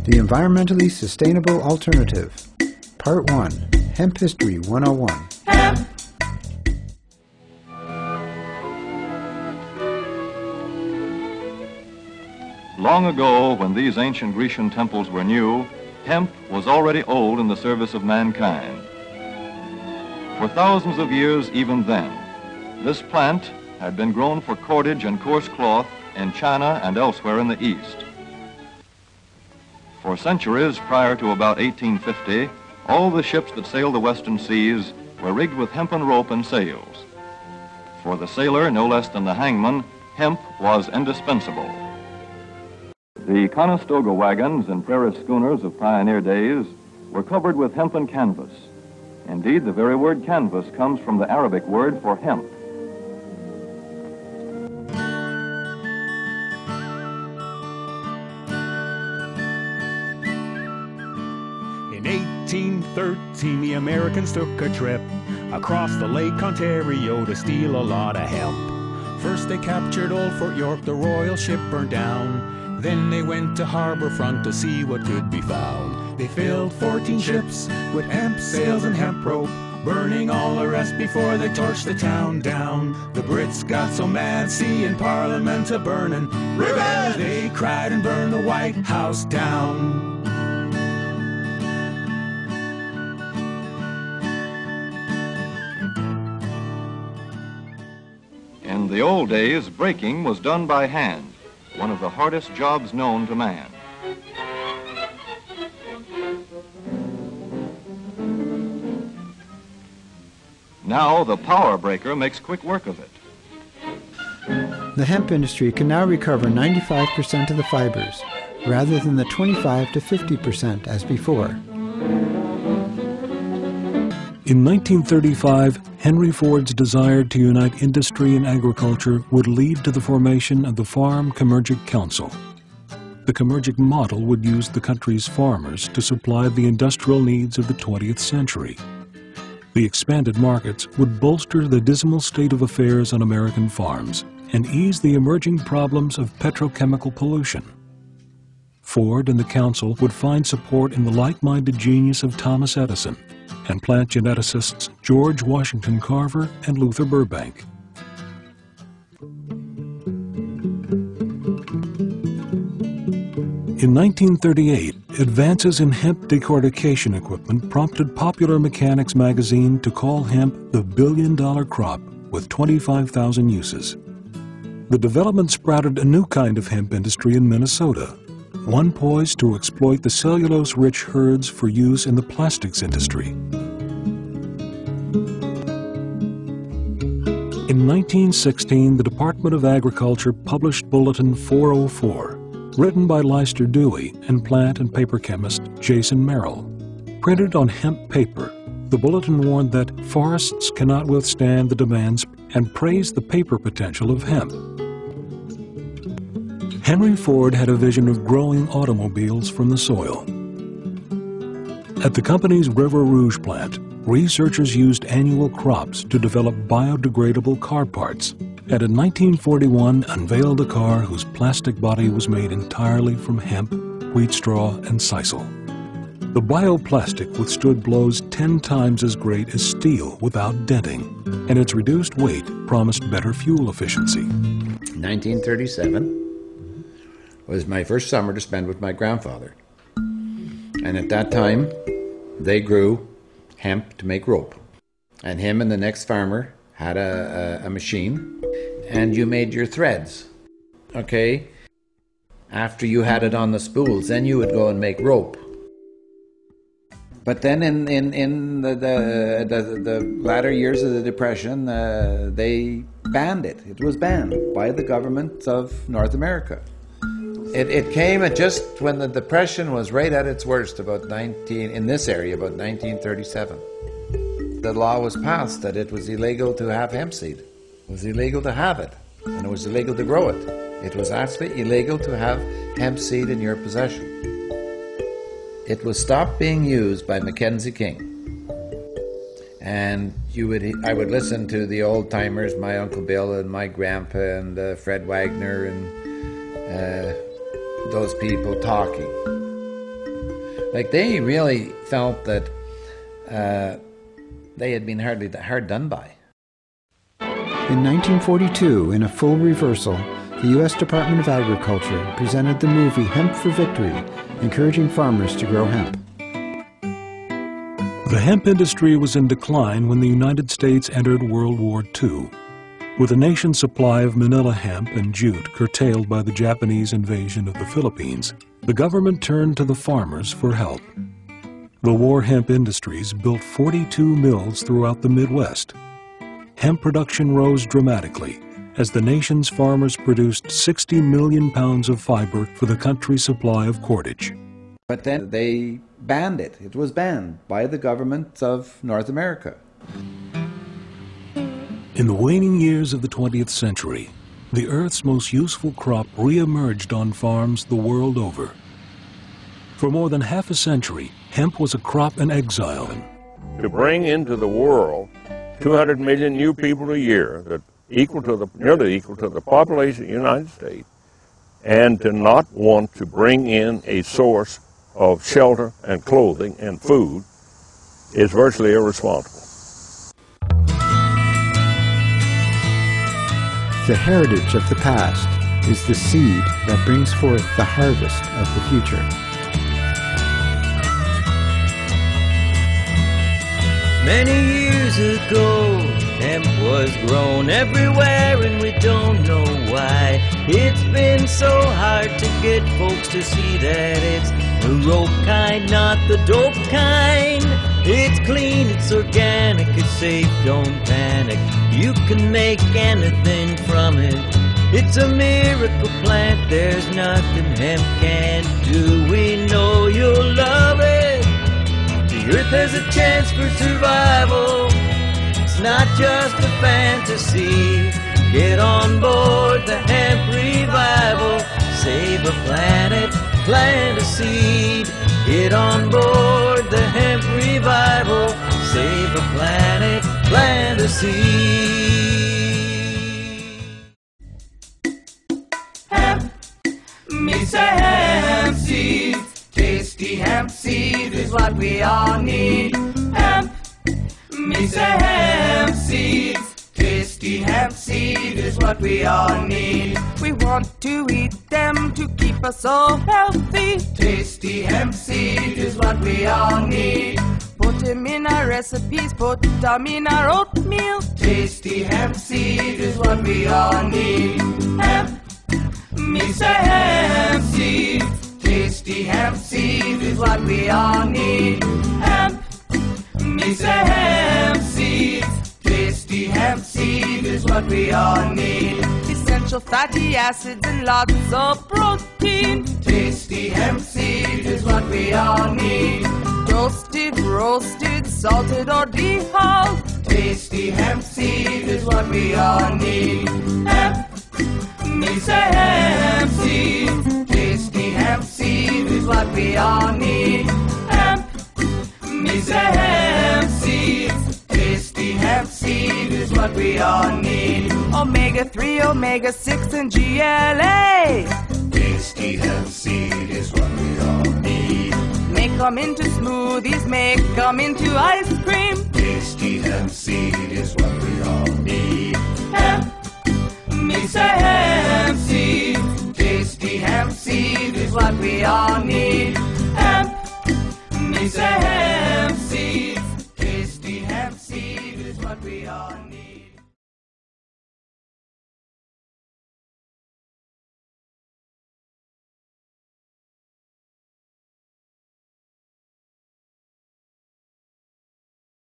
The Environmentally Sustainable Alternative. Part 1. Hemp History 101. Hemp. Long ago, when these ancient Grecian temples were new, hemp was already old in the service of mankind. For thousands of years even then, this plant had been grown for cordage and coarse cloth in China and elsewhere in the East. For centuries prior to about 1850, all the ships that sailed the western seas were rigged with hempen rope and sails. For the sailor, no less than the hangman, hemp was indispensable. The Conestoga wagons and prairie schooners of pioneer days were covered with hempen canvas. Indeed, the very word canvas comes from the Arabic word for hemp. In 1813, the Americans took a trip across the Lake Ontario to steal a lot of hemp. First they captured old Fort York, the royal ship burned down. Then they went to harbor front to see what could be found. They filled 14 ships with hemp sails and hemp rope, burning all the rest before they torched the town down. The Brits got so mad, seeing Parliament a-burning. Revenge! They cried and burned the White House down. In the old days, breaking was done by hand, one of the hardest jobs known to man. Now the power breaker makes quick work of it. The hemp industry can now recover 95% of the fibers, rather than the 25 to 50% as before. In 1935, Henry Ford's desire to unite industry and agriculture would lead to the formation of the Farm Commercial Council. The Commercial model would use the country's farmers to supply the industrial needs of the 20th century. The expanded markets would bolster the dismal state of affairs on American farms and ease the emerging problems of petrochemical pollution. Ford and the Council would find support in the like-minded genius of Thomas Edison and plant geneticists George Washington Carver and Luther Burbank. In 1938, advances in hemp decortication equipment prompted Popular Mechanics magazine to call hemp the billion-dollar crop with 25,000 uses. The development sprouted a new kind of hemp industry in Minnesota, one poised to exploit the cellulose-rich herds for use in the plastics industry. In 1916, the Department of Agriculture published Bulletin 404, written by Leicester Dewey and plant and paper chemist Jason Merrill. Printed on hemp paper, the bulletin warned that forests cannot withstand the demands and praised the paper potential of hemp. Henry Ford had a vision of growing automobiles from the soil. At the company's River Rouge plant, researchers used annual crops to develop biodegradable car parts, and in 1941 unveiled a car whose plastic body was made entirely from hemp, wheat straw, and sisal. The bioplastic withstood blows 10 times as great as steel without denting, and its reduced weight promised better fuel efficiency. 1937 was my first summer to spend with my grandfather. And at that time, they grew hemp to make rope. And him and the next farmer had a machine, and you made your threads, okay? After you had it on the spools, then you would go and make rope. But then in the latter years of the Depression, they banned it. It was banned by the government of North America. It came at just when the Depression was right at its worst, in this area, about 1937. The law was passed that it was illegal to have hemp seed. It was illegal to have it, and it was illegal to grow it. It was actually illegal to have hemp seed in your possession. It was stopped being used by Mackenzie King. And I would listen to the old timers, my Uncle Bill and my grandpa and Fred Wagner and those people talking. Like, they really felt that they had been hard done by. In 1942, in a full reversal, the U.S. Department of Agriculture presented the movie Hemp for Victory, encouraging farmers to grow hemp. The hemp industry was in decline when the United States entered World War II. With the nation's supply of manila hemp and jute curtailed by the Japanese invasion of the Philippines, the government turned to the farmers for help. The war hemp industries built 42 mills throughout the Midwest. Hemp production rose dramatically as the nation's farmers produced 60 million pounds of fiber for the country's supply of cordage. But then they banned it. It was banned by the government of North America. In the waning years of the 20th century, the Earth's most useful crop re-emerged on farms the world over. For more than half a century, hemp was a crop in exile. To bring into the world 200 million new people a year, that nearly equal to the population of the United States, and to not want to bring in a source of shelter and clothing and food is virtually irresponsible. The heritage of the past is the seed that brings forth the harvest of the future. Many years ago, hemp was grown everywhere and we don't know why. It's been so hard to get folks to see that it's the rope kind, not the dope kind. It's clean, it's organic, it's safe, don't panic. You can make anything from it. It's a miracle plant, there's nothing hemp can't do. We know you'll love it. The earth has a chance for survival. It's not just a fantasy. Get on board the hemp revival. Save a planet, plant a seed. Get on board the hemp revival. Save a planet, plant a seed. Hemp, me say hemp seeds. Tasty hemp seed is what we all need. Hemp, me say hemp seeds. Tasty hemp seed is what we all need. We want to eat them to keep us all healthy. Tasty hemp seed is what we all need. Put them in our recipes, put them in our oatmeal. Tasty hemp seed is what we all need. Hemp, me say hemp seed. Tasty hemp seed is what we all need. Hemp, me say hemp seed. Tasty hemp seed is what we all need. Essential fatty acids and lots of protein. Tasty hemp seed is what we all need. Toasted, roasted, salted or dehulled. Tasty hemp seed is what we all need. Hemp, me say hemp seed. Tasty hemp seed is what we all need. Hemp, me say hemp seed. Tasty hemp seed is what we all need. Omega-3, omega-6 and GLA. Tasty hemp seed is what we all need. Make them into smoothies, make them into ice cream. Tasty hemp seed is what we all need. Hemp, me say hemp seed. Tasty hemp seed is what we all need. Hemp, me say hemp seed. Tasty hemp seed is what we all need.